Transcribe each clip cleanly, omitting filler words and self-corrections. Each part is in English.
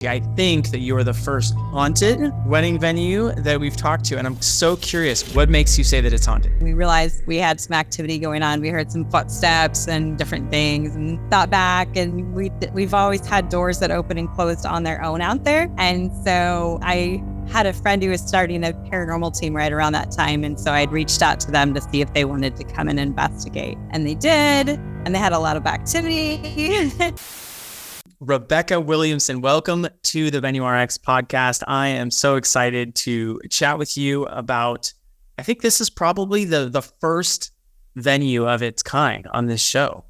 I think that you are the first haunted wedding venue that we've talked to, and I'm so curious, what makes you say that it's haunted? We realized we had some activity going on. We heard some footsteps and different things and thought back, and we've always had doors that open and closed on their own out there. And so I had a friend who was starting a paranormal team right around that time. And so I'd reached out to them to see if they wanted to come and investigate. And they did, and they had a lot of activity. Rebecca Williamson, welcome to the Venue RX podcast. I am so excited to chat with you about, I think this is probably the first venue of its kind on this show,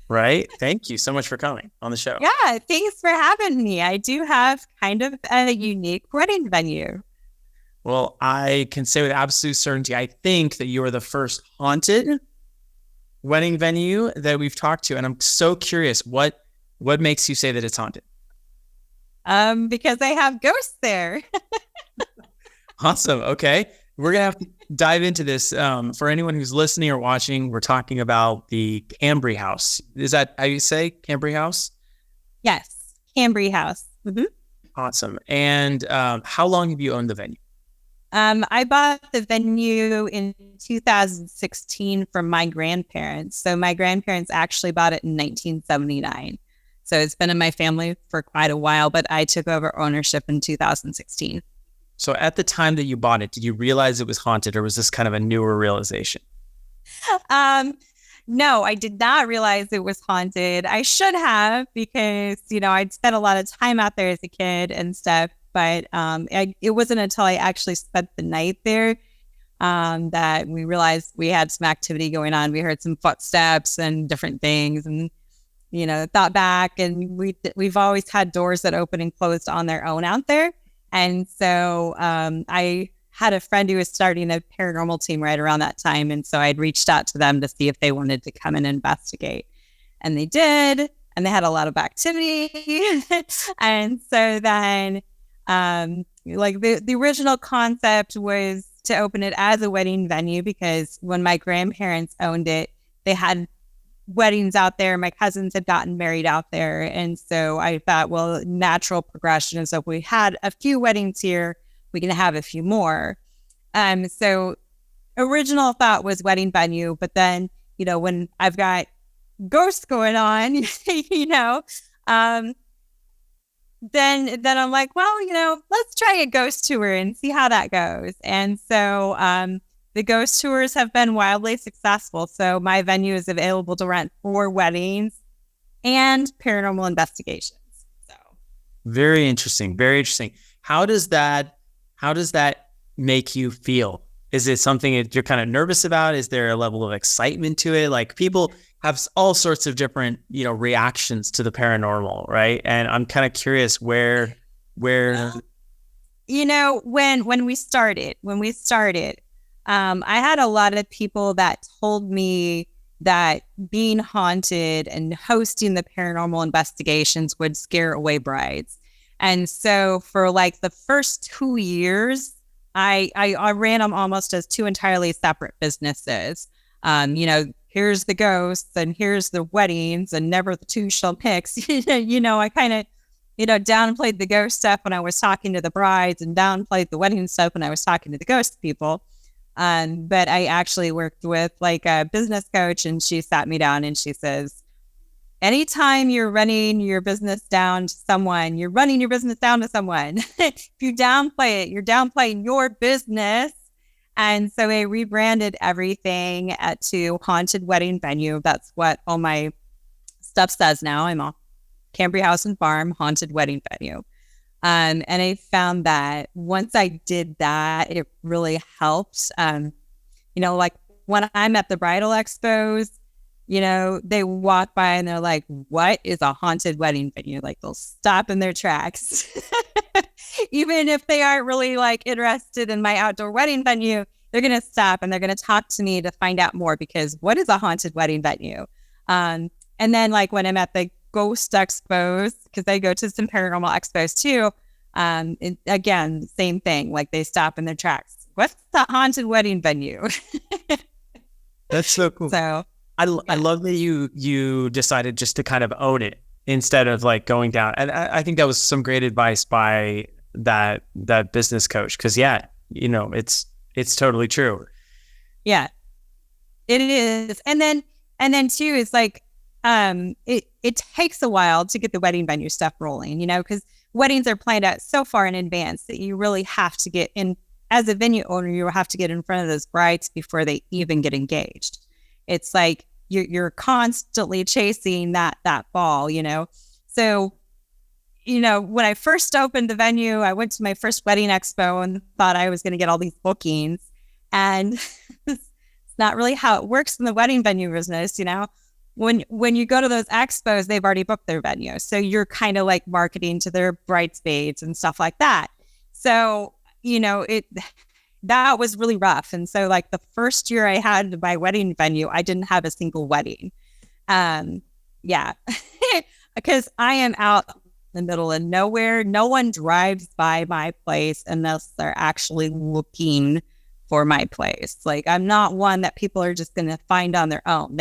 right? Thank you so much for coming on the show. Yeah, thanks for having me. I do have kind of a unique wedding venue. Well, I can say with absolute certainty, I think that you are the first haunted wedding venue that we've talked to. And I'm so curious, what makes you say that it's haunted? Because I have ghosts there. Awesome. Okay. We're going to have to dive into this. For anyone who's listening or watching, we're talking about the Cambre House. Is that how you say Cambre House? Yes. Cambre House. Mm-hmm. Awesome. And how long have you owned the venue? I bought the venue in 2016 from my grandparents. So my grandparents actually bought it in 1979. So it's been in my family for quite a while, but I took over ownership in 2016. So at the time that you bought it, did you realize it was haunted, or was this kind of a newer realization? No, I did not realize it was haunted. I should have, because, I'd spent a lot of time out there as a kid and stuff, but it wasn't until I actually spent the night there that we realized we had some activity going on. We heard some footsteps and different things, and thought back, and we've always had doors that open and closed on their own out there. And so I had a friend who was starting a paranormal team right around that time. And so I'd reached out to them to see if they wanted to come and investigate. And they did, and they had a lot of activity. And so then the original concept was to open it as a wedding venue, because when my grandparents owned it, they had weddings out there. My cousins had gotten married out there. And so I thought, well, natural progression is, so if we had a few weddings here, we can have a few more. So original thought was wedding venue, but then, when I've got ghosts going on, then I'm like, well, let's try a ghost tour and see how that goes. And so, the ghost tours have been wildly successful. So my venue is available to rent for weddings and paranormal investigations. So very interesting. Very interesting. How does that make you feel? Is it something that you're kind of nervous about? Is there a level of excitement to it? Like, people have all sorts of different, reactions to the paranormal, right? And I'm kind of curious where when we started, I had a lot of people that told me that being haunted and hosting the paranormal investigations would scare away brides. And so for like the first 2 years, I ran them almost as two entirely separate businesses. Here's the ghosts and here's the weddings, and never the two shall mix. I kind of, downplayed the ghost stuff when I was talking to the brides, and downplayed the wedding stuff when I was talking to the ghost people. But I actually worked with like a business coach, and she sat me down and she says, anytime you're running your business down to someone, you're running your business down to someone. If you downplay it, you're downplaying your business. And so I rebranded everything to Haunted Wedding Venue. That's what all my stuff says now. I'm a Cambre House and Farm Haunted Wedding Venue. And I found that once I did that, it really helped. Like when I'm at the bridal expos, they walk by and they're like, what is a haunted wedding venue? Like, they'll stop in their tracks. Even if they aren't really like interested in my outdoor wedding venue, they're going to stop and they're going to talk to me to find out more, because what is a haunted wedding venue? And then like when I'm at the ghost expos, because I go to some paranormal expos too. Again, same thing. Like, they stop in their tracks. What's the haunted wedding venue? That's so cool. So I love that you decided just to kind of own it instead of like going down. And I think that was some great advice by that business coach. Cause yeah, you know, it's totally true. Yeah, it is. And then too, it's like, it takes a while to get the wedding venue stuff rolling, you know, because weddings are planned out so far in advance that you really have to get in. As a venue owner, you have to get in front of those brides before they even get engaged. It's like you're constantly chasing that ball, you know. So, you know, when I first opened the venue, I went to my first wedding expo and thought I was going to get all these bookings, and it's not really how it works in the wedding venue business, you know. When you go to those expos, they've already booked their venue, so you're kind of like marketing to their bridesmaids and stuff like that. So, you know, that was really rough. And so like the first year I had my wedding venue, I didn't have a single wedding. Yeah, because I am out in the middle of nowhere. No one drives by my place unless they're actually looking for my place. Like, I'm not one that people are just going to find on their own.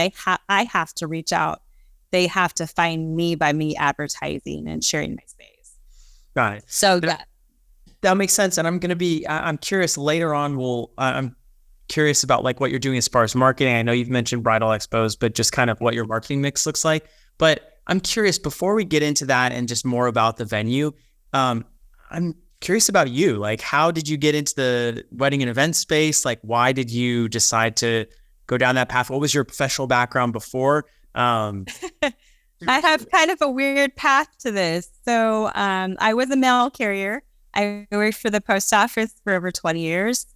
I have to reach out. They have to find me by me advertising and sharing my space. Got it. So that makes sense. And I'm curious later on. I'm curious about like what you're doing as far as marketing. I know you've mentioned bridal expos, but just kind of what your marketing mix looks like. But I'm curious, before we get into that and just more about the venue, I'm curious about you. Like, how did you get into the wedding and event space? Like, why did you decide to go down that path? What was your professional background before? I have kind of a weird path to this. So I was a mail carrier. I worked for the post office for over 20 years.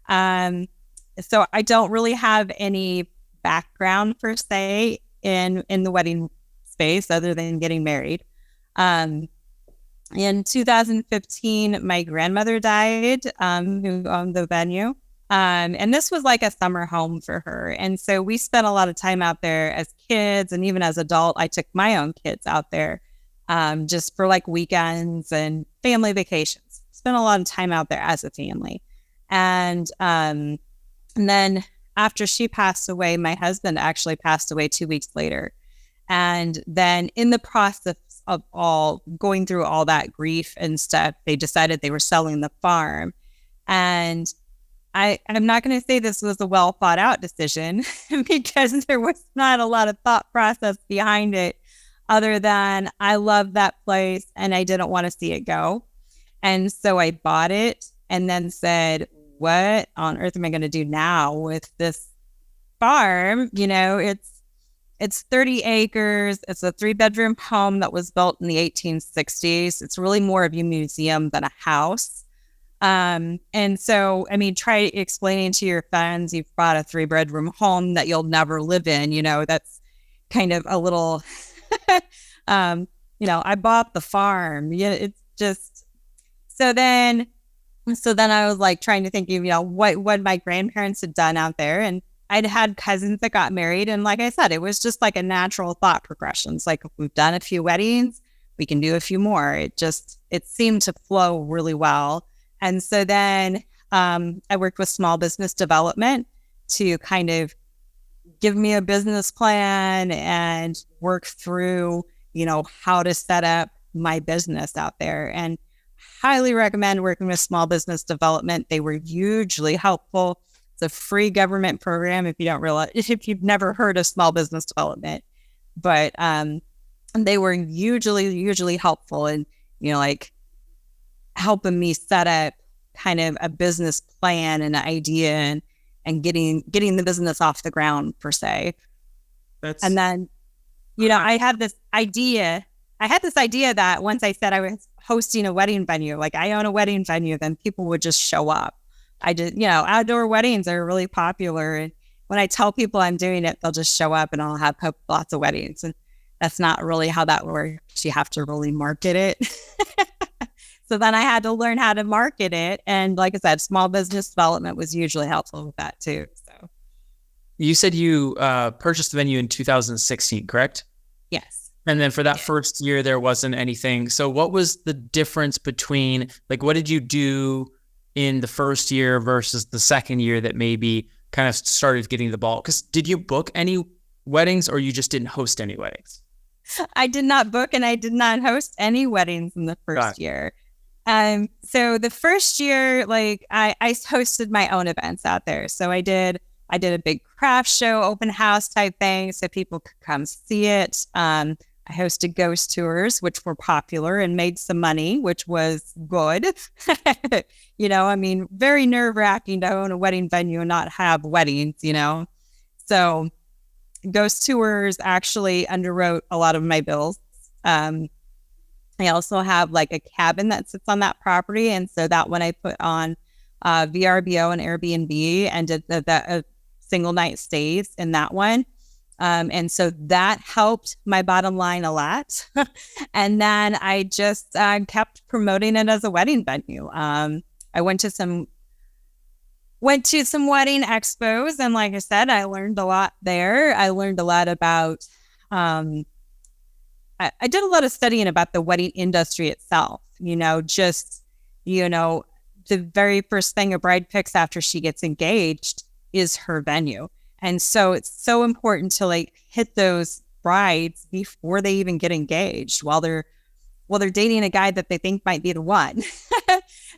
So I don't really have any background per se in the wedding space other than getting married. In 2015, my grandmother died, who owned the venue. And this was like a summer home for her. And so we spent a lot of time out there as kids, and even as adult, I took my own kids out there just for like weekends and family vacations. Spent a lot of time out there as a family. And then after she passed away, my husband actually passed away 2 weeks later. And then in the process of going through all that grief and stuff, they decided they were selling the farm. And I'm not going to say this was a well thought out decision because there was not a lot of thought process behind it other than I love that place and I didn't want to see it go. And so I bought it and then said, what on earth am I going to do now with this farm? You know, it's 30 acres. It's a 3-bedroom home that was built in the 1860s. It's really more of a museum than a house. And so, I mean, try explaining to your friends you've bought a 3-bedroom home that you'll never live in. You know, that's kind of a little, you know, I bought the farm. Yeah, it's just. So then I was like trying to think of, you know, what my grandparents had done out there. And I'd had cousins that got married. And like I said, it was just like a natural thought progression. It's like, we've done a few weddings, we can do a few more. It seemed to flow really well. And so then I worked with small business development to kind of give me a business plan and work through, you know, how to set up my business out there. And highly recommend working with small business development. They were hugely helpful. It's a free government program if you've never heard of small business development. But they were hugely helpful in, you know, like helping me set up kind of a business plan and an idea and getting the business off the ground per se. And then, you know, I had this idea that once I said I was hosting a wedding venue, like I own a wedding venue, then people would just show up. You know, outdoor weddings are really popular. And when I tell people I'm doing it, they'll just show up and I'll have lots of weddings. And that's not really how that works. You have to really market it. So then I had to learn how to market it. And like I said, small business development was usually helpful with that too. So you said you purchased the venue in 2016, correct? Yes. And then for that first year, there wasn't anything. So what was the difference between, like, what did you do in the first year versus the second year that maybe kind of started getting the ball? Because did you book any weddings or you just didn't host any weddings? I did not book and I did not host any weddings in the first year. So the first year, like I hosted my own events out there. So I did a big craft show, open house type thing, so people could come see it. I hosted ghost tours, which were popular and made some money, which was good. I mean, very nerve wracking to own a wedding venue and not have weddings, So ghost tours actually underwrote a lot of my bills. I also have like a cabin that sits on that property. And so that one I put on VRBO and Airbnb and did the single night stays in that one. And so that helped my bottom line a lot. And then I just kept promoting it as a wedding venue. I went to some wedding expos. And like I said, I learned a lot there. I learned a lot about, I did a lot of studying about the wedding industry itself, the very first thing a bride picks after she gets engaged is her venue. And so it's so important to like hit those brides before they even get engaged while they're dating a guy that they think might be the one.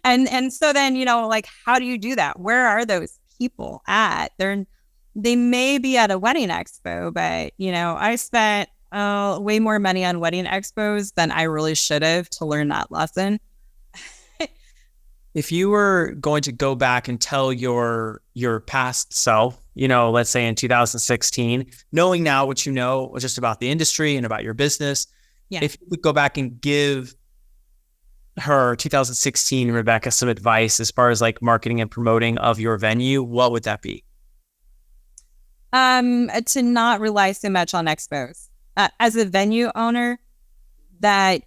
and so then, like, how do you do that? Where are those people at? They may be at a wedding expo, but, I spent way more money on wedding expos than I really should have to learn that lesson. If you were going to go back and tell your past self, let's say in 2016, knowing now what you know just about the industry and about your business, if you could go back and give her 2016 Rebecca some advice as far as like marketing and promoting of your venue, what would that be? To not rely so much on expos. As a venue owner, that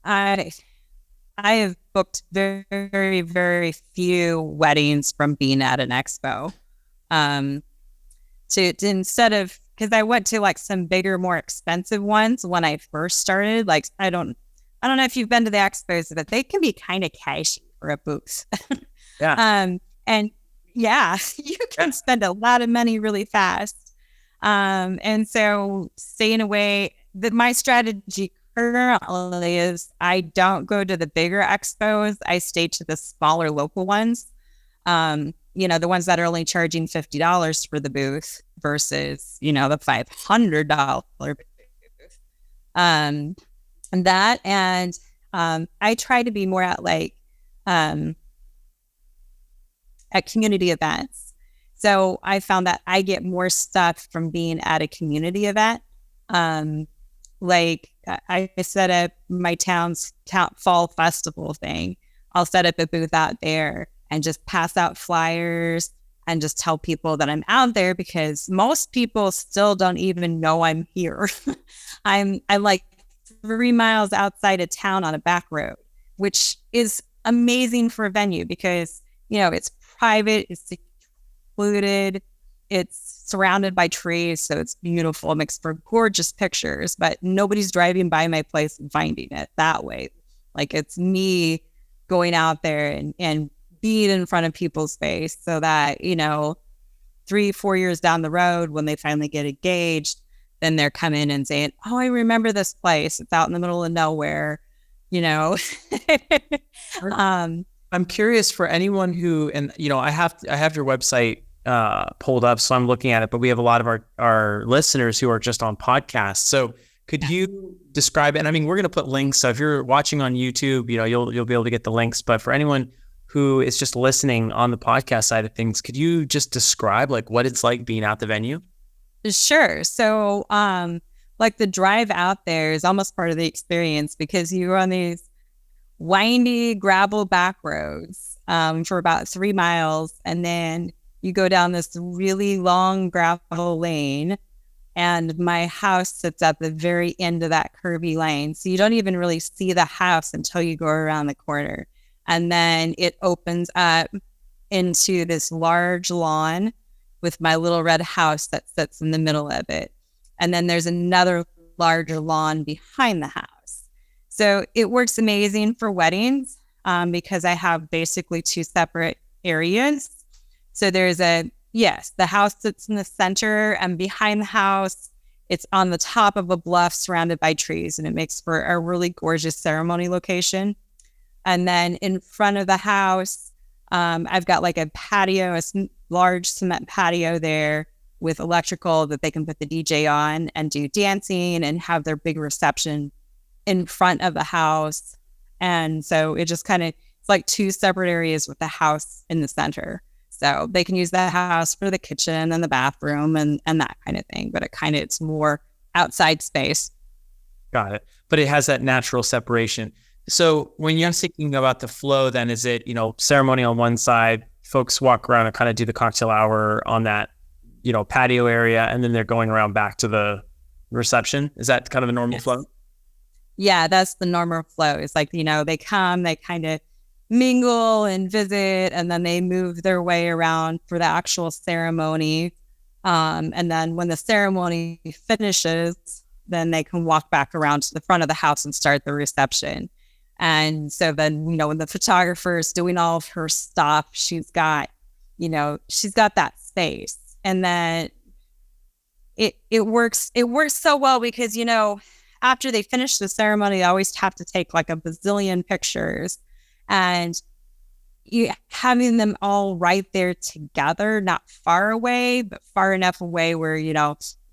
I have booked very, very, very few weddings from being at an expo. Instead of, because I went to like some bigger, more expensive ones when I first started. Like I don't know if you've been to the expos, but they can be kind of cashy for a booth. Yeah. And yeah, you can spend a lot of money really fast. And so staying away. My strategy currently is I don't go to the bigger expos. I stay to the smaller local ones. The ones that are only charging $50 for the booth versus, the $500 booth. I try to be more at like at community events. So I found that I get more stuff from being at a community event. Like I set up my town's fall festival thing. I'll set up a booth out there and just pass out flyers and just tell people that I'm out there, because most people still don't even know I'm here. I'm like 3 miles outside of town on a back road, which is amazing for a venue because, it's private, it's secluded, it's surrounded by trees, so it's beautiful. It makes for gorgeous pictures, but nobody's driving by my place and finding it that way. Like it's me going out there and being in front of people's face so that, 3-4 years down the road, when they finally get engaged, then they're coming and saying, oh, I remember this place. It's out in the middle of nowhere, I'm curious for anyone who, and I have your website pulled up, so I'm looking at it, but we have a lot of our listeners who are just on podcasts. So could you describe it? And I mean, we're going to put links. So if you're watching on YouTube, you'll be able to get the links, but for anyone who is just listening on the podcast side of things, could you just describe like what it's like being at the venue? Sure. So, like the drive out there is almost part of the experience because you're on these windy gravel back roads for about 3 miles, and then you go down this really long gravel lane, and my house sits at the very end of that curvy lane. So you don't even really see the house until you go around the corner. And then it opens up into this large lawn with my little red house that sits in the middle of it. And then there's another larger lawn behind the house. So it works amazing for weddings because I have basically 2 separate areas. So there's the house sits in the center, and behind the house It's on the top of a bluff surrounded by trees, and it makes for a really gorgeous ceremony location. And then in front of the house, I've got like a patio, large cement patio there with electrical that they can put the DJ on and do dancing and have their big reception in front of the house. And so it just kind of, it's like two separate areas with the house in the center. So they can use that house for the kitchen and the bathroom and that kind of thing. But it's more outside space. Got it. But it has that natural separation. So when you're thinking about the flow, then is it, ceremony on one side, folks walk around and kind of do the cocktail hour on that, patio area, and then they're going around back to the reception? Is that kind of a normal flow? Yeah, that's the normal flow. It's like, they come, they kind of mingle and visit, and then they move their way around for the actual ceremony. And then when the ceremony finishes, then they can walk back around to the front of the house and start the reception. And so then, when the photographer is doing all of her stuff, she's got that space. And then it works so well because, after they finish the ceremony, they always have to take like a bazillion pictures, and having them all right there together, not far away, but far enough away where,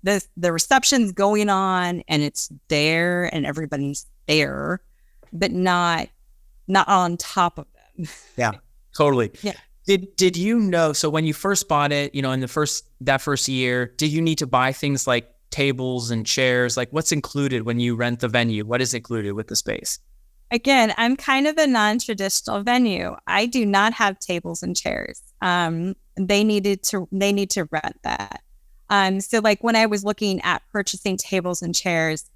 the reception's going on and it's there and everybody's there, but not on top of them. Yeah, totally. Yeah. Did you know, so when you first bought it, in that first year, did you need to buy things like tables and chairs? Like, what's included when you rent the venue? What is included with the space? Again, I'm kind of a non-traditional venue. I do not have tables and chairs. They need to rent that. So like when I was looking at purchasing tables and chairs,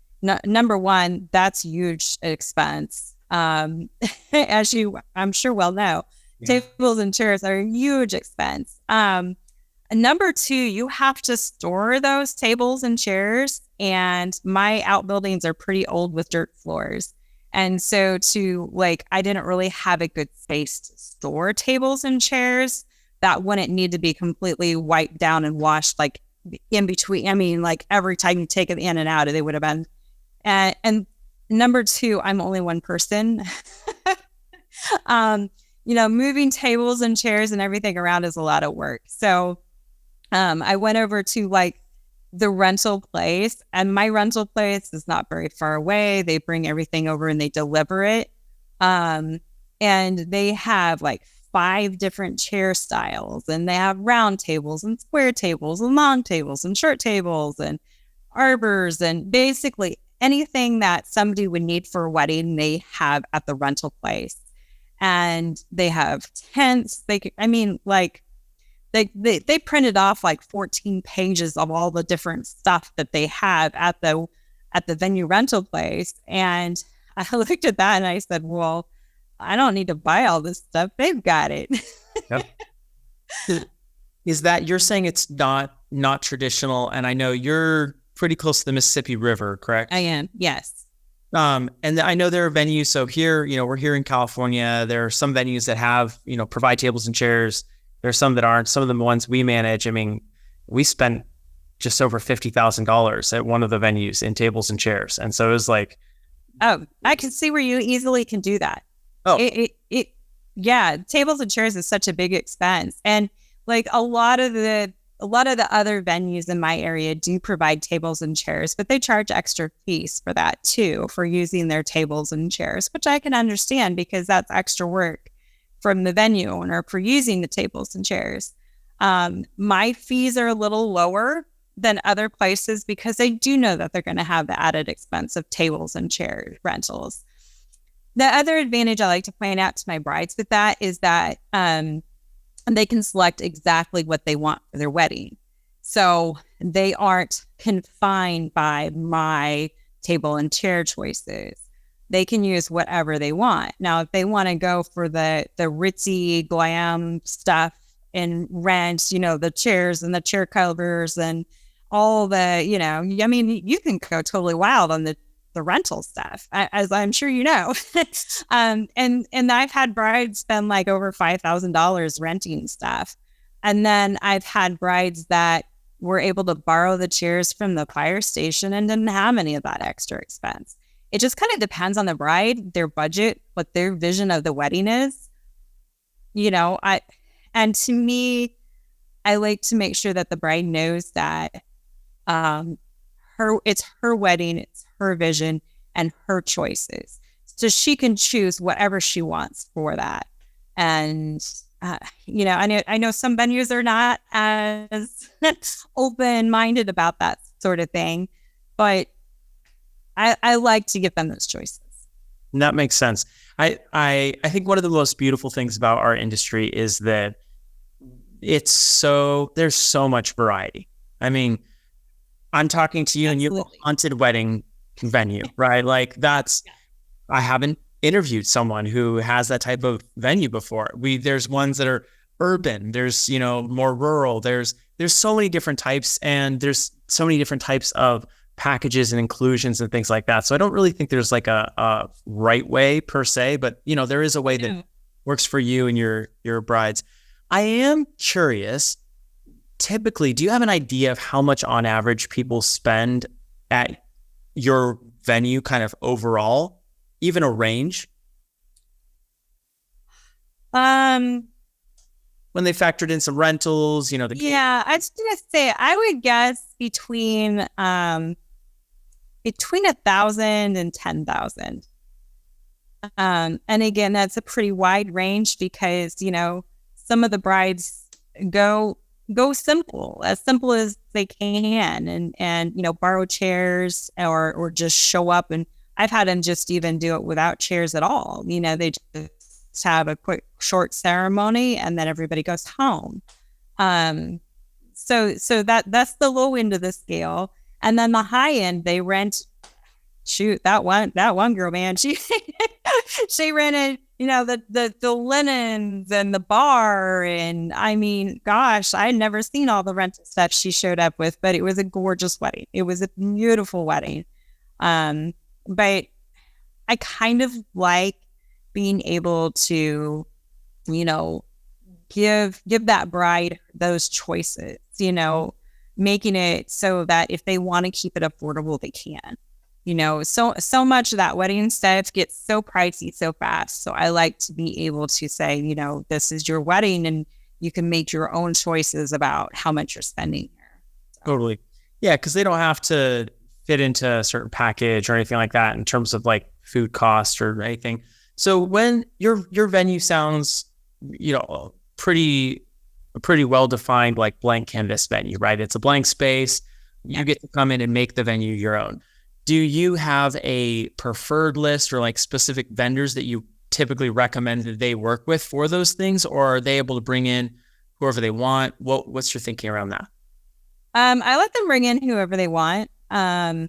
number one, that's huge expense. As you, I'm sure well know, tables and chairs are a huge expense. Number two, you have to store those tables and chairs, and my outbuildings are pretty old with dirt floors. And so I didn't really have a good space to store tables and chairs that wouldn't need to be completely wiped down and washed like in between. I mean, like every time you take it in and out, they would have been. And number two, I'm only one person. Moving tables and chairs and everything around is a lot of work. So I went over to like the rental place, and my rental place is not very far away. They bring everything over and they deliver it. And they have like 5 different chair styles, and they have round tables and square tables and long tables and short tables and arbors, and basically anything that somebody would need for a wedding, they have at the rental place. And they have tents. They printed off like 14 pages of all the different stuff that they have at the venue rental place. And I looked at that and I said, well, I don't need to buy all this stuff. They've got it. Yep. Is that, you're saying it's not traditional? And I know you're pretty close to the Mississippi River, correct? I am, yes. And I know there are venues. So here, we're here in California. There are some venues that have, provide tables and chairs. There's some that aren't. Some of the ones we manage, I mean, we spent just over $50,000 at one of the venues in tables and chairs. And so it was like, oh, I can see where you easily can do that. Oh, yeah. Tables and chairs is such a big expense. And like a lot of the other venues in my area do provide tables and chairs, but they charge extra fees for that too, for using their tables and chairs, which I can understand because that's extra work from the venue owner for using the tables and chairs. My fees are a little lower than other places because I do know that they're going to have the added expense of tables and chair rentals. The other advantage I like to point out to my brides with that is that they can select exactly what they want for their wedding. So they aren't confined by my table and chair choices. They can use whatever they want. Now, if they want to go for the ritzy glam stuff and rent, the chairs and the chair covers and all the, you can go totally wild on the rental stuff, as I'm sure you know. And I've had brides spend like over $5,000 renting stuff. And then I've had brides that, were able to borrow the chairs from the fire station and didn't have any of that extra expense. It just kind of depends on the bride, their budget, what their vision of the wedding is. And to me, I like to make sure that the bride knows that it's her wedding, it's her vision and her choices. So she can choose whatever she wants for that. And I know some venues are not as open-minded about that sort of thing, but I like to give them those choices. That makes sense. I think one of the most beautiful things about our industry is that there's so much variety. I mean, I'm talking to you and you have a haunted wedding venue, right? Like I haven't interviewed someone who has that type of venue before. There's ones that are urban, there's, more rural, there's so many different types, and there's so many different types of packages and inclusions and things like that. So I don't really think there's like a right way per se, but there is a way that works for you and your brides. I am curious, typically, do you have an idea of how much on average people spend at your venue kind of overall, even a range? When they factored in some rentals, I was gonna say I would guess between 1,000 and 10,000. And again, that's a pretty wide range because some of the brides go simple as they can, and borrow chairs or just show up. And I've had them just even do it without chairs at all. They just have a quick short ceremony and then everybody goes home. So that's the low end of the scale. And then the high end, they rent. Shoot, that one girl, man, she rented, the linens and the bar. And I mean, gosh, I had never seen all the rental stuff she showed up with, but it was a gorgeous wedding. It was a beautiful wedding. But I kind of like being able to, give that bride those choices, making it so that if they want to keep it affordable, they can. So much of that wedding stuff gets so pricey so fast. So I like to be able to say, this is your wedding and you can make your own choices about how much you're spending here. So. Totally. Yeah, because they don't have to fit into a certain package or anything like that in terms of like food cost or anything. So when your venue sounds, pretty well-defined, like blank canvas venue, right? It's a blank space. You get to come in and make the venue your own. Do you have a preferred list or like specific vendors that you typically recommend that they work with for those things, or are they able to bring in whoever they want? What's your thinking around that? I let them bring in whoever they want. I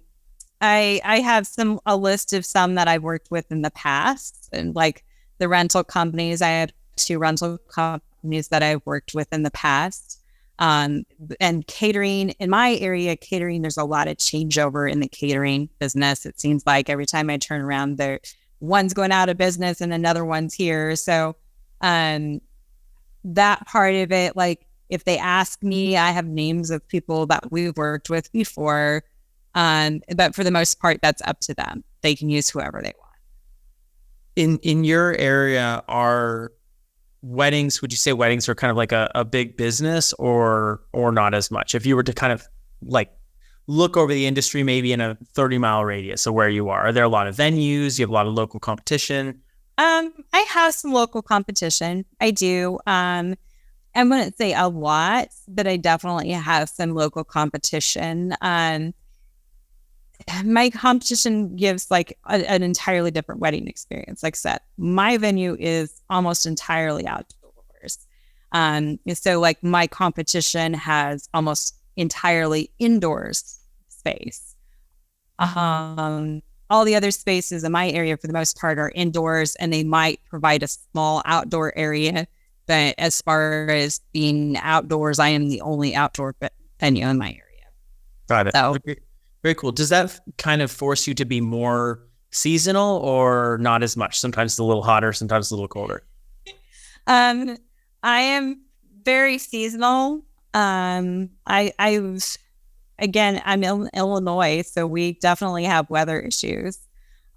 have a list of some that I've worked with in the past, and like the rental companies. I have 2 rental companies that I've worked with in the past. And catering in my area, there's a lot of changeover in the catering business. It seems like every time I turn around, one's going out of business and another one's here. So, that part of it, like if they ask me, I have names of people that we've worked with before. But for the most part, that's up to them. They can use whoever they want. In your area, would you say weddings are kind of like a big business or not as much? If you were to kind of like look over the industry, maybe in a 30-mile radius of where you are there a lot of venues? You have a lot of local competition? I have some local competition. I do. I wouldn't say a lot, but I definitely have some local competition. My competition gives like an entirely different wedding experience. Like I said, my venue is almost entirely outdoors. So like my competition has almost entirely indoors space. All the other spaces in my area for the most part are indoors, and they might provide a small outdoor area. But as far as being outdoors, I am the only outdoor venue in my area. Got it. So, very cool. Does that kind of force you to be more seasonal or not as much? Sometimes it's a little hotter, sometimes it's a little colder. I am very seasonal. I again, I'm in Illinois, so we definitely have weather issues.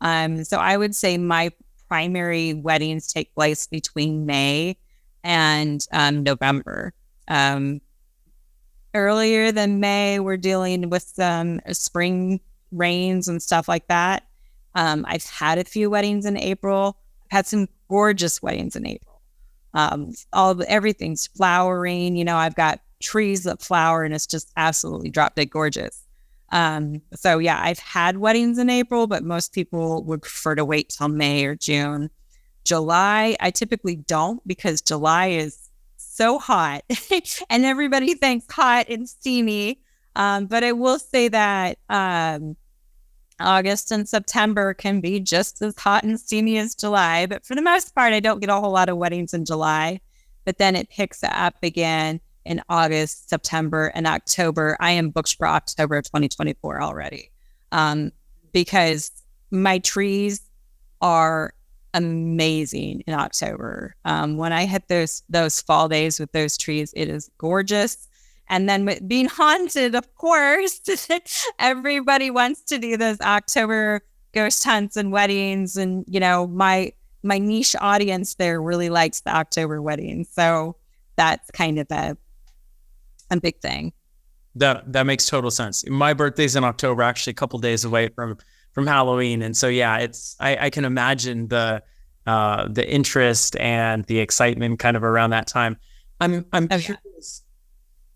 So I would say my primary weddings take place between May and November. Earlier than May, we're dealing with some spring rains and stuff like that. I've had a few weddings in April. I've had some gorgeous weddings in April. Everything's flowering. You know, I've got trees that flower, and it's just absolutely drop dead gorgeous. So yeah, I've had weddings in April, but most people would prefer to wait till May or June. July, I typically don't, because July is so hot and everybody thinks hot and steamy. But I will say that August and September can be just as hot and steamy as July. But for the most part, I don't get a whole lot of weddings in July. But then it picks up again in August, September, and October. I am booked for October of 2024 already, because my trees are amazing in October. When I hit those fall days with those trees, it is gorgeous. And then with being haunted, of course, everybody wants to do those October ghost hunts and weddings. And, you know, my niche audience there really likes the October weddings. So that's kind of a big thing. That makes total sense. My birthday's in October, actually a couple days away from Halloween. And so, yeah, I can imagine the interest and the excitement kind of around that time. I'm curious,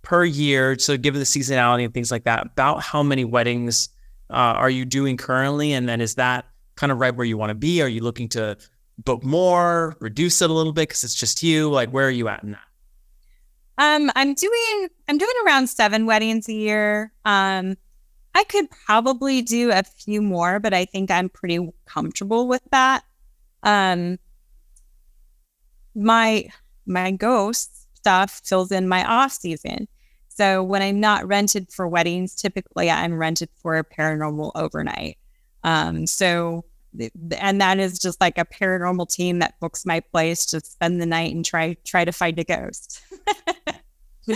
per year, so given the seasonality and things like that, about how many weddings are you doing currently? And then is that kind of right where you want to be? Are you looking to book more, reduce it a little bit because it's just you? Like, where are you at in that? I'm doing around 7 weddings a year. I could probably do a few more, but I think I'm pretty comfortable with that. My ghost stuff fills in my off season. So when I'm not rented for weddings, typically I'm rented for a paranormal overnight. And that is just like a paranormal team that books my place to spend the night and try to find a ghost.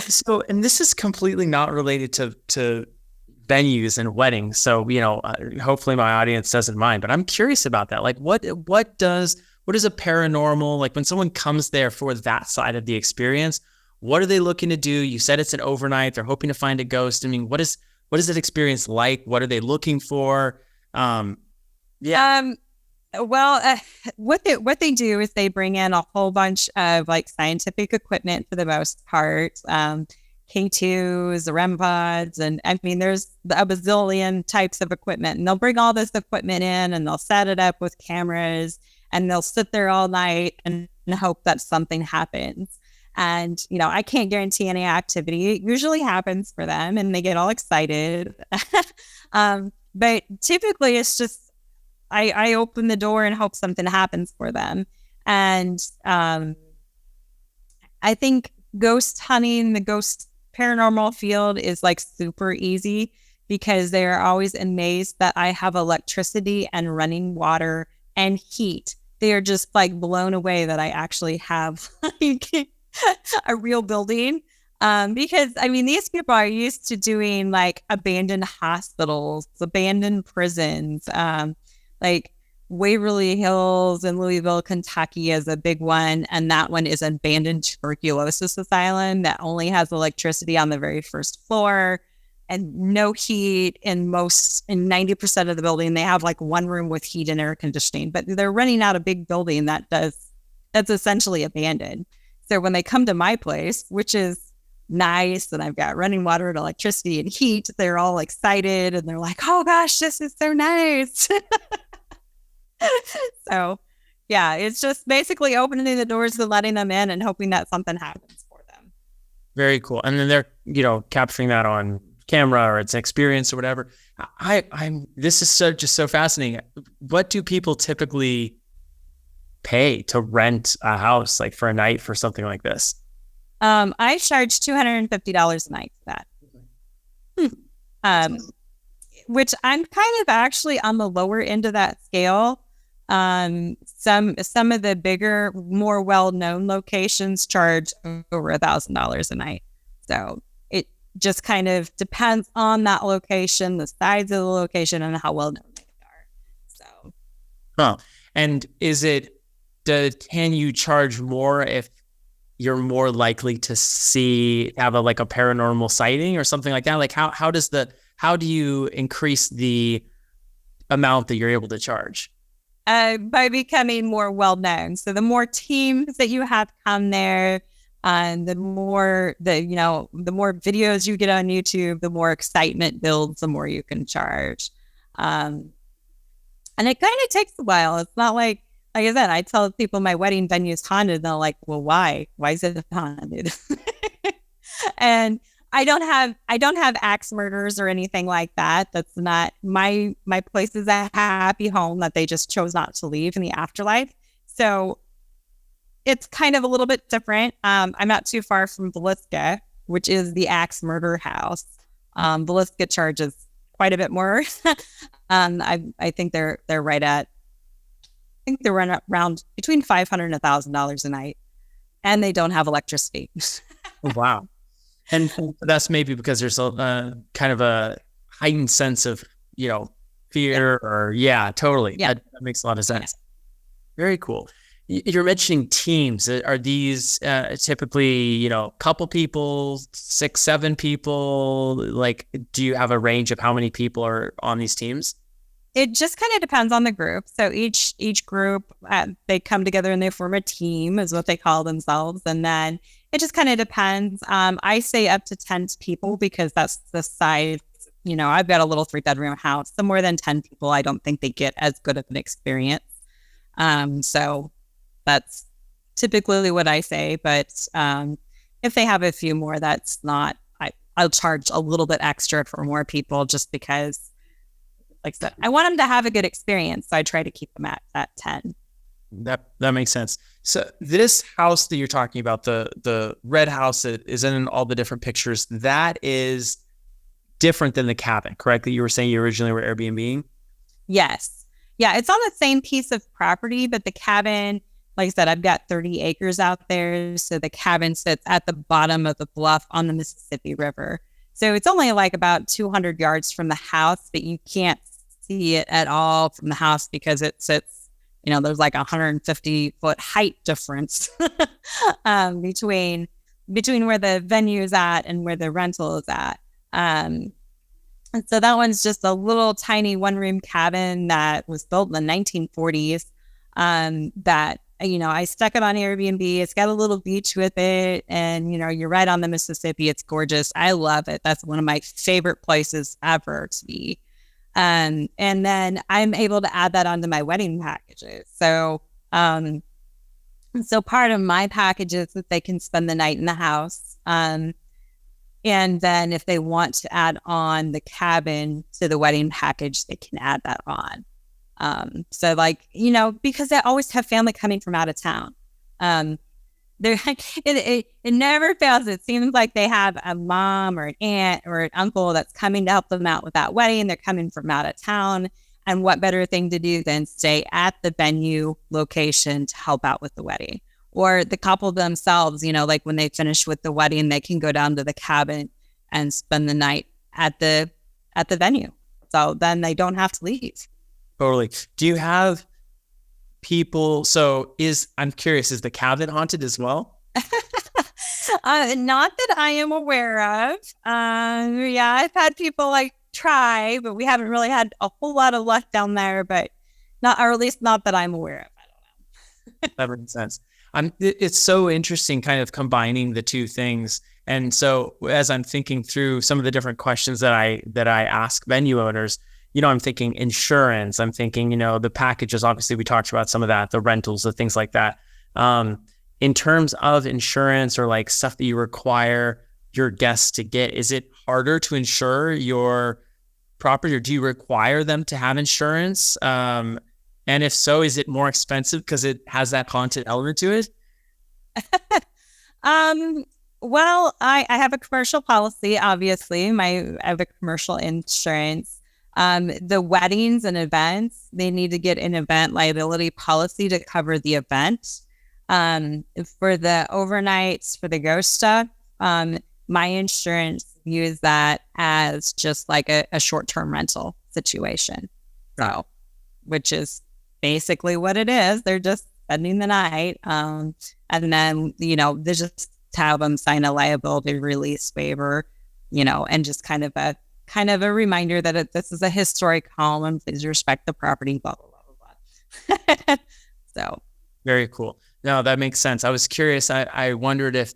So, and this is completely not related to venues and weddings. So, you know, hopefully my audience doesn't mind, but I'm curious about that. Like what is a paranormal, like when someone comes there for that side of the experience, what are they looking to do? You said it's an overnight. They're hoping to find a ghost. I mean, what is that experience like? What are they looking for? Well, what they do is they bring in a whole bunch of like scientific equipment for the most part, K2s, the REM pods, and I mean, there's a bazillion types of equipment, and they'll bring all this equipment in and they'll set it up with cameras, and they'll sit there all night and hope that something happens. And, you know, I can't guarantee any activity. It usually happens for them and they get all excited. But typically it's just, I open the door and hope something happens for them. And I think ghost hunting, the ghost paranormal field is like super easy because they are always amazed that I have electricity and running water and heat. They are just like blown away that I actually have like a real building. Because I mean, these people are used to doing like abandoned hospitals, abandoned prisons, like Waverly Hills in Louisville, Kentucky is a big one. And that one is an abandoned tuberculosis asylum that only has electricity on the very first floor and no heat in 90% of the building. They have like one room with heat and air conditioning, but they're renting out a big building that's essentially abandoned. So when they come to my place, which is nice, and I've got running water and electricity and heat, they're all excited and they're like, oh gosh, this is so nice. So yeah, it's just basically opening the doors and letting them in and hoping that something happens for them. Very cool. And then they're, you know, capturing that on camera or it's experience or whatever. This is just so fascinating. What do people typically pay to rent a house, like for a night for something like this? I charge $250 a night for that. Which I'm kind of actually on the lower end of that scale. Some of the bigger, more well-known locations charge over $1,000 a night. So just kind of depends on that location, the size of the location, and how well known they are. So, and can you charge more if you're more likely to have a paranormal sighting or something like that? Like how do you increase the amount that you're able to charge? By becoming more well known. So the more teams that you have come there, and the more videos you get on YouTube, the more excitement builds, the more you can charge. And it kind of takes a while. It's not like I said, I tell people my wedding venue is haunted, and they're like, well, why? Why is it haunted? And I don't have axe murders or anything like that. That's not my place is a happy home that they just chose not to leave in the afterlife. So it's kind of a little bit different. I'm not too far from Villisca, which is the axe murder house. Villisca charges quite a bit more. I think they're right at, they're around between $500 and $1,000 a night, and they don't have electricity. Oh, wow. And that's maybe because there's a kind of a heightened sense of, fear or totally. Yeah. That makes a lot of sense. Yeah. Very cool. You're mentioning teams. Are these typically, couple people, 6, 7 people? Like, do you have a range of how many people are on these teams? It just kind of depends on the group. So each group, they come together and they form a team, is what they call themselves. And then it just kind of depends. I say up to 10 people because that's the size. I've got a little 3-bedroom house. So more than 10 people, I don't think they get as good of an experience. So that's typically what I say. But if they have a few more, that's not. I'll charge a little bit extra for more people just because, like I said, I want them to have a good experience. So I try to keep them at 10. That makes sense. So this house that you're talking about, the red house that is in all the different pictures, that is different than the cabin, correct? That you were saying you originally were Airbnb-ing? Yes. Yeah, it's on the same piece of property, but the cabin, like I said, I've got 30 acres out there. So the cabin sits at the bottom of the bluff on the Mississippi River. So it's only like about 200 yards from the house, but you can't see it at all from the house because it sits, there's like 150-foot height difference between where the venue is at and where the rental is at. And so that one's just a little tiny one-room cabin that was built in the 1940s. That I stuck it on Airbnb. It's got a little beach with it, and you're right on the Mississippi. It's gorgeous. I love it. That's one of my favorite places ever to be. And then I'm able to add that onto my wedding packages. So part of my package is that they can spend the night in the house. And then if they want to add on the cabin to the wedding package, they can add that on. So because I always have family coming from out of town. It never fails. It seems like they have a mom or an aunt or an uncle that's coming to help them out with that wedding. They're coming from out of town. And what better thing to do than stay at the venue location to help out with the wedding? Or the couple themselves, like when they finish with the wedding, they can go down to the cabin and spend the night at the venue. So then they don't have to leave. Totally. Do you have people? I'm curious, is the cabin haunted as well? Not that I am aware of. I've had people try, but we haven't really had a whole lot of luck down there, but or at least not that I'm aware of. I don't know. That makes sense. It's so interesting kind of combining the two things. And so as I'm thinking through some of the different questions that I ask venue owners, I'm thinking insurance, I'm thinking, the packages, obviously we talked about some of that, the rentals, the things like that. In terms of insurance or stuff that you require your guests to get, is it harder to insure your property, or do you require them to have insurance? And if so, is it more expensive because it has that haunted element to it? Well, I have a commercial policy, obviously. I have a commercial insurance. The weddings and events, they need to get an event liability policy to cover the event. For the overnights, for the ghost stuff, my insurance, use that as just like a short-term rental situation. So, which is basically what it is. They're just spending the night. And then, they just have them sign a liability release waiver, and just kind of a reminder that this is a historic home and please respect the property, blah, blah, blah, blah, blah. So. Very cool. No, that makes sense. I was curious. I wondered if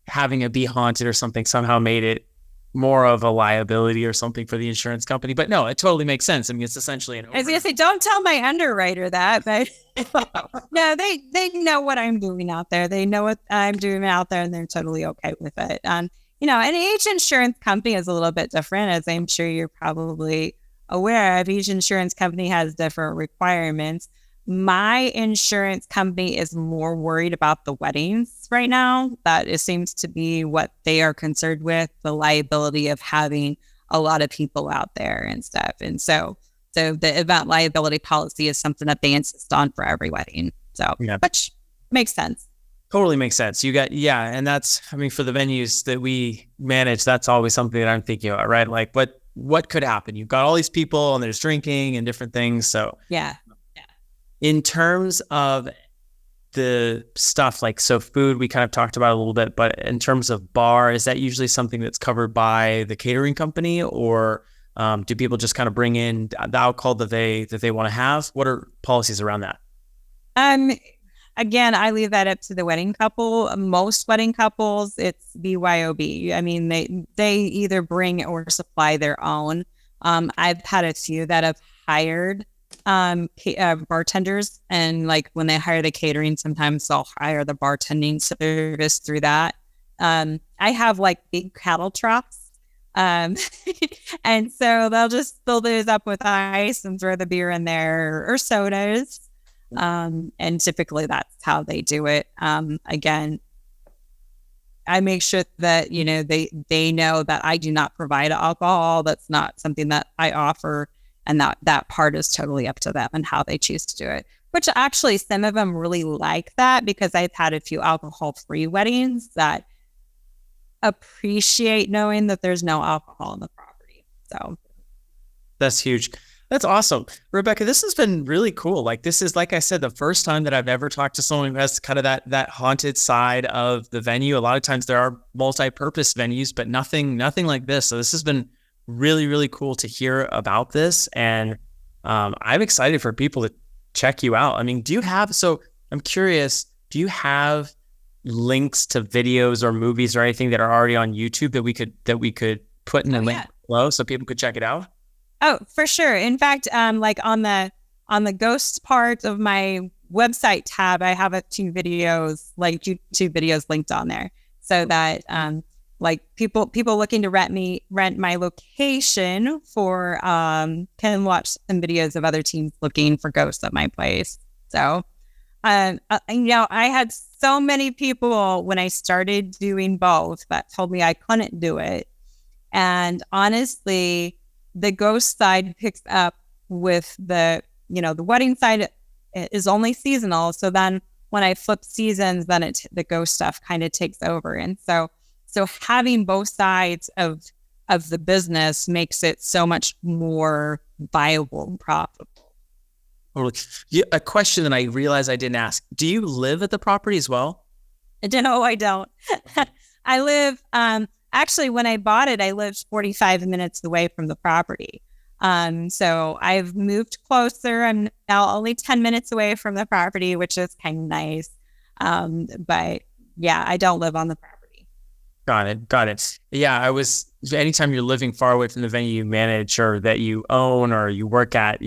having it be haunted or something somehow made it more of a liability or something for the insurance company. But no, it totally makes sense. I mean, it's essentially I was going to say, don't tell my underwriter that, but no, they know what I'm doing out there. They know what I'm doing out there and they're totally okay with it. And each insurance company is a little bit different, as I'm sure you're probably aware of. Each insurance company has different requirements. My insurance company is more worried about the weddings right now. It seems to be what they are concerned with, the liability of having a lot of people out there and stuff. And so the event liability policy is something that they insist on for every wedding. So, which makes sense. Totally makes sense. And that's, for the venues that we manage, that's always something that I'm thinking about, right? Like what could happen? You've got all these people and there's drinking and different things. So yeah. In terms of the stuff, so food, we kind of talked about a little bit, but in terms of bar, is that usually something that's covered by the catering company, or do people just kind of bring in the alcohol that they want to have? What are policies around that? Again, I leave that up to the wedding couple. Most wedding couples, it's BYOB. They either bring or supply their own. I've had a few that have hired bartenders, and when they hire the catering, sometimes they'll hire the bartending service through that. I have big cattle trucks, and so they'll just fill those up with ice and throw the beer in there or sodas. And typically that's how they do it. Again, I make sure that, they know that I do not provide alcohol. That's not something that I offer. And that part is totally up to them and how they choose to do it, which actually some of them really like that, because I've had a few alcohol-free weddings that appreciate knowing that there's no alcohol in the property. So that's huge. That's awesome. Rebecca, this has been really cool. This is, like I said, the first time that I've ever talked to someone who has kind of that haunted side of the venue. A lot of times there are multi-purpose venues, but nothing like this. So this has been really, really cool to hear about this. And I'm excited for people to check you out. I'm curious, do you have links to videos or movies or anything that are already on YouTube that we could put in the link below so people could check it out? Oh, for sure. In fact, on the ghost part of my website tab, I have two videos, YouTube videos linked on there, so that people looking to rent my location for can watch some videos of other teams looking for ghosts at my place. So I had so many people when I started doing both that told me I couldn't do it, and honestly, the ghost side picks up with the wedding side is only seasonal. So then when I flip seasons, then the ghost stuff kind of takes over. And so having both sides of the business makes it so much more viable and profitable. A question that I realized I didn't ask. Do you live at the property as well? No, I don't. I live, actually, when I bought it, I lived 45 minutes away from the property. So I've moved closer. I'm now only 10 minutes away from the property, which is kind of nice. But yeah, I don't live on the property. Got it. Yeah, anytime you're living far away from the venue you manage or that you own or you work at,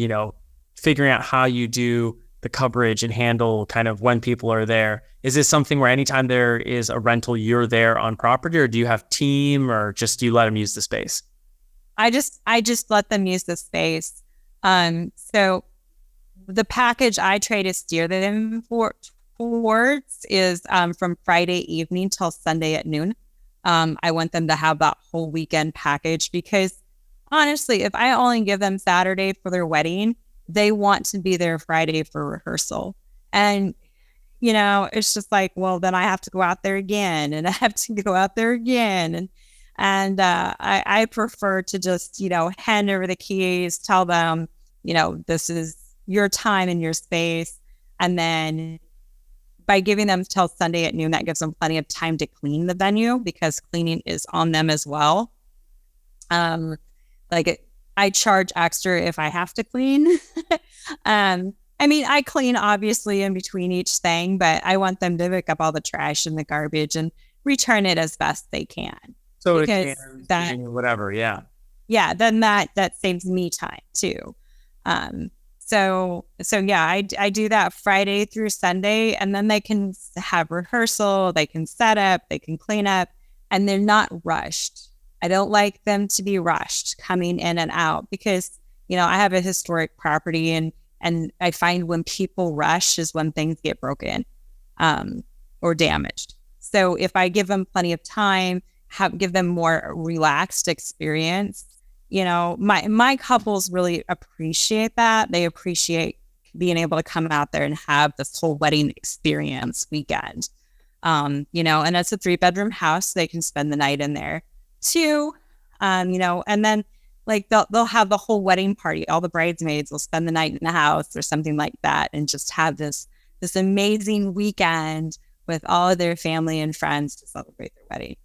figuring out how you do the coverage and handle kind of when people are there. Is this something where anytime there is a rental, you're there on property, or do you have team, or just do you let them use the space? I just let them use the space. So the package I try to steer them towards is from Friday evening till Sunday at noon. I want them to have that whole weekend package, because honestly, if I only give them Saturday for their wedding, they want to be there Friday for rehearsal. And, it's just well, then I have to go out there again, and I have to go out there again. And And I prefer to just, hand over the keys, tell them, this is your time and your space. And then by giving them till Sunday at noon, that gives them plenty of time to clean the venue, because cleaning is on them as well. I charge extra if I have to clean. I clean obviously in between each thing, but I want them to pick up all the trash and the garbage and return it as best they can. So because that, whatever, yeah. Yeah, then that saves me time too. So yeah, I do that Friday through Sunday, and then they can have rehearsal, they can set up, they can clean up, and they're not rushed. I don't like them to be rushed coming in and out, because, I have a historic property, and I find when people rush is when things get broken, or damaged. So if I give them plenty of time, give them more relaxed experience, my couples really appreciate that. They appreciate being able to come out there and have this whole wedding experience weekend. And it's a 3-bedroom house. So they can spend the night in there too. And then they'll have the whole wedding party. All the bridesmaids will spend the night in the house or something like that, and just have this amazing weekend with all of their family and friends to celebrate their wedding.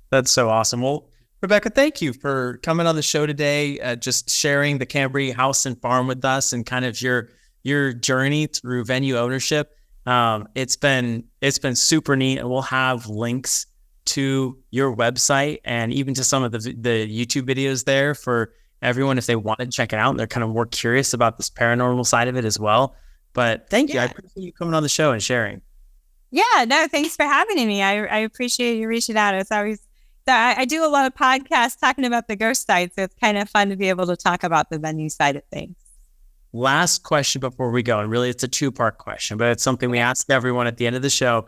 That's so awesome. Well, Rebecca, thank you for coming on the show today, just sharing the Cambre House and Farm with us, and kind of your journey through venue ownership. It's been super neat, and we'll have links to your website and even to some of the YouTube videos there for everyone if they want to check it out and they're kind of more curious about this paranormal side of it as well. But thank you. I appreciate you coming on the show and sharing. Yeah, no, thanks for having me. I appreciate you reaching out. It's always, I do a lot of podcasts talking about the ghost side, so it's kind of fun to be able to talk about the venue side of things. Last question before we go, and really it's a 2-part question, but it's something we ask everyone at the end of the show.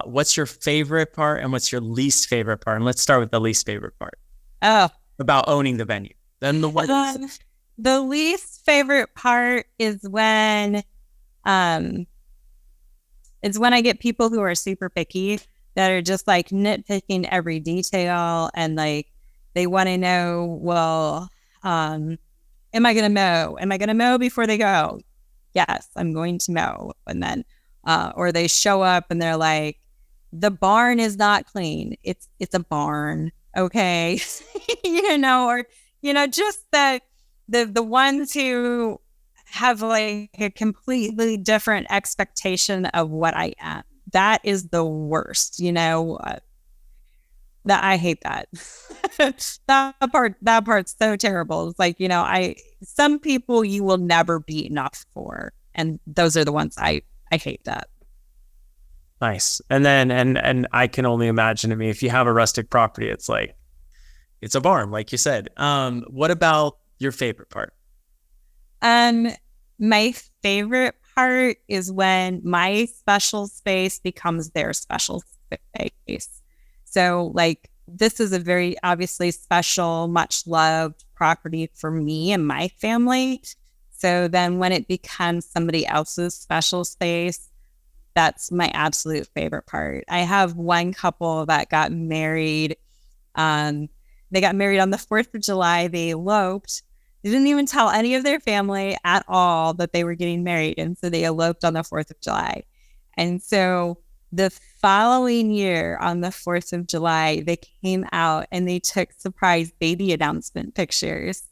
What's your favorite part and what's your least favorite part? And let's start with the least favorite part. Oh, about owning the venue. Then the least favorite part is when I get people who are super picky, that are just nitpicking every detail, and they want to know, well, am I going to mow? Am I going to mow before they go? Yes, I'm going to mow. And then, or they show up and they're like, the barn is not clean. It's a barn. Okay. Just the ones who have a completely different expectation of what I am. That is the worst, that I hate that. that part's so terrible. It's some people you will never be enough for. And those are the ones I hate that. Nice. And then, and I can only imagine, if you have a rustic property, it's a barn, like you said. What about your favorite part? My favorite part is when my special space becomes their special space. So this is a very obviously special, much loved property for me and my family. So then when it becomes somebody else's special space, that's my absolute favorite part. I have one couple that got married. They got married on the 4th of July. They eloped. They didn't even tell any of their family at all that they were getting married. And so they eloped on the 4th of July. And so the following year on the 4th of July, they came out and they took surprise baby announcement pictures.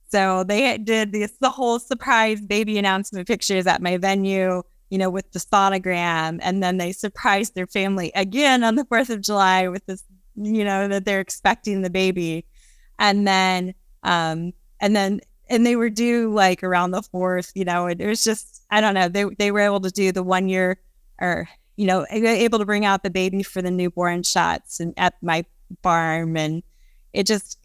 So they did the whole surprise baby announcement pictures at my venue, with the sonogram. And then they surprised their family again on the 4th of July with this, that they're expecting the baby. And then they were due around the 4th, it was just, I don't know, they were able to do the 1 year, or, able to bring out the baby for the newborn shots and at my farm. And it's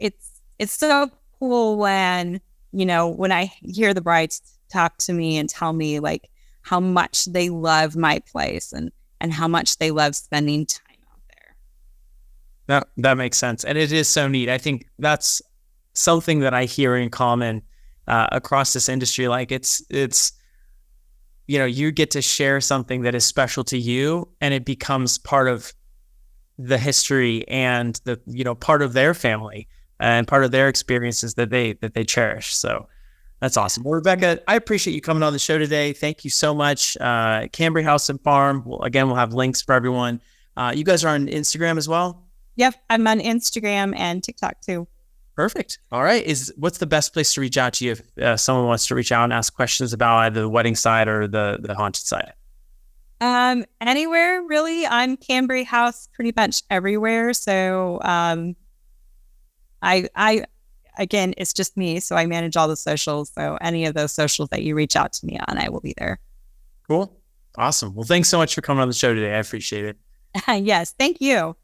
so cool when, when I hear the brides talk to me and tell me how much they love my place and how much they love spending time out there. That makes sense. And it is so neat. I think that's something that I hear in common across this industry. It's you get to share something that is special to you, and it becomes part of the history and the, part of their family and part of their experiences that they cherish. So that's awesome. Well, Rebecca, I appreciate you coming on the show today. Thank you so much. Cambre House and Farm. We'll have links for everyone. You guys are on Instagram as well? Yep. I'm on Instagram and TikTok too. Perfect. All right. What's the best place to reach out to you if someone wants to reach out and ask questions about either the wedding side or the haunted side? Anywhere really. I'm Cambre House pretty much everywhere. So, I again, it's just me. So I manage all the socials. So any of those socials that you reach out to me on, I will be there. Cool. Awesome. Well, thanks so much for coming on the show today. I appreciate it. Yes. Thank you.